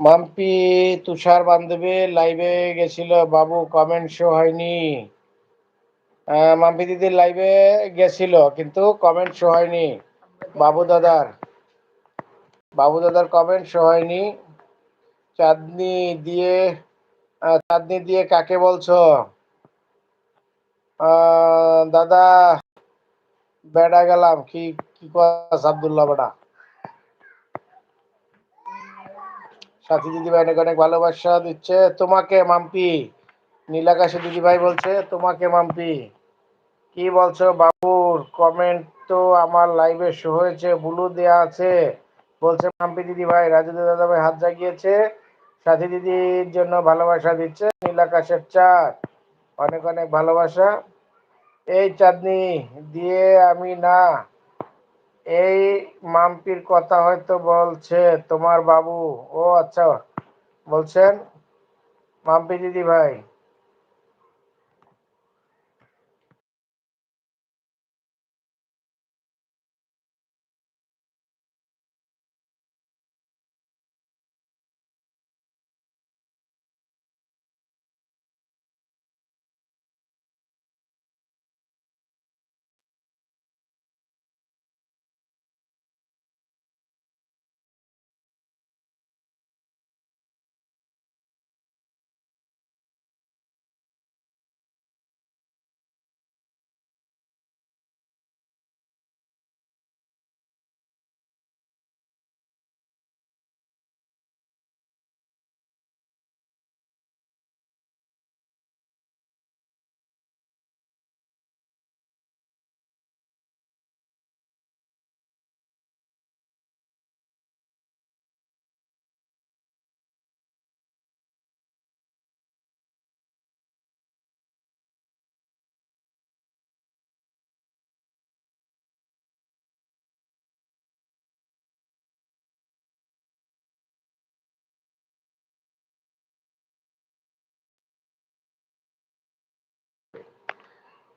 মাম্পি তুষার বান্ধবী লাইভে গেছিল, বাবু কমেন্ট শো হয়নি। মাম্পি দিদির লাইভে গেছিল কিন্তু কমেন্ট শো হয়নি। বাবু দাদার কমেন্ট শো হয়নি। চাঁদনি দিয়ে কাকে বলছো? দাদা বেড়া গেলাম। কি কি আব্দুল্লাহ বেড়া। সাথী দিদি ভাই অনেক অনেক ভালোবাসা দিচ্ছে তোমাকে মাম্পি। নীলাকাশী দিদি ভাই বলছে তোমাকে মাম্পি। কি বলছো বাবুর কমেন্ট তো আমার লাইভে শো হয়েছে, ব্লু দেয়া আছে, বলছে মাম্পি দিদি ভাই। রাজু দাদা ভাই হাত জাগিয়েছে, সাথী দিদির জন্য ভালোবাসা দিচ্ছে। নীলাকাশের চাঁদ অনেক অনেক ভালোবাসা। এই চাঁদনি দিয়ে আমি না, এই মাম্পির কথা হয়তো বলছে তোমার বাবু। ও আচ্ছা, বলছেন মাম্পি দিদি ভাই।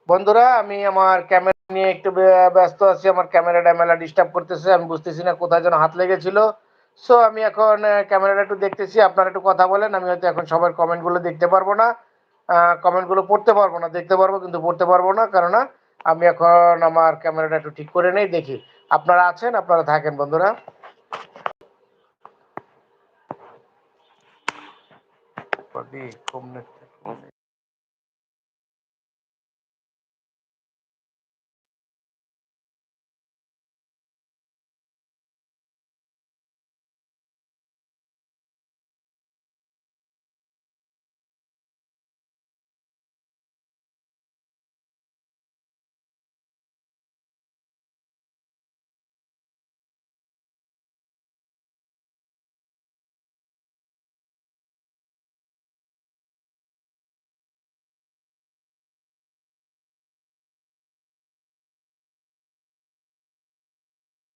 বন্ধুরা আমি আমার ক্যামেরা নিয়ে একটু ব্যস্ত আছি। আমার ক্যামেরাটা মেলা ডিস্টার্ব করতেছে, আমি বুঝতেছি না কোথায় যেন হাত লেগেছিল। সো আমি এখন ক্যামেরাটা একটু দেখতেছি, আপনারা একটু কথা বলেন। আমি হয়তো এখন সবার কমেন্টগুলো দেখতে পারবো না, কমেন্টগুলো পড়তে পারবো না। দেখতে পারবো কিন্তু পড়তে পারবো না, কারণ আমি এখন আমার ক্যামেরাটা একটু ঠিক করে নেই। দেখি আপনারা আছেন, আপনারা থাকেন বন্ধুরা। খুব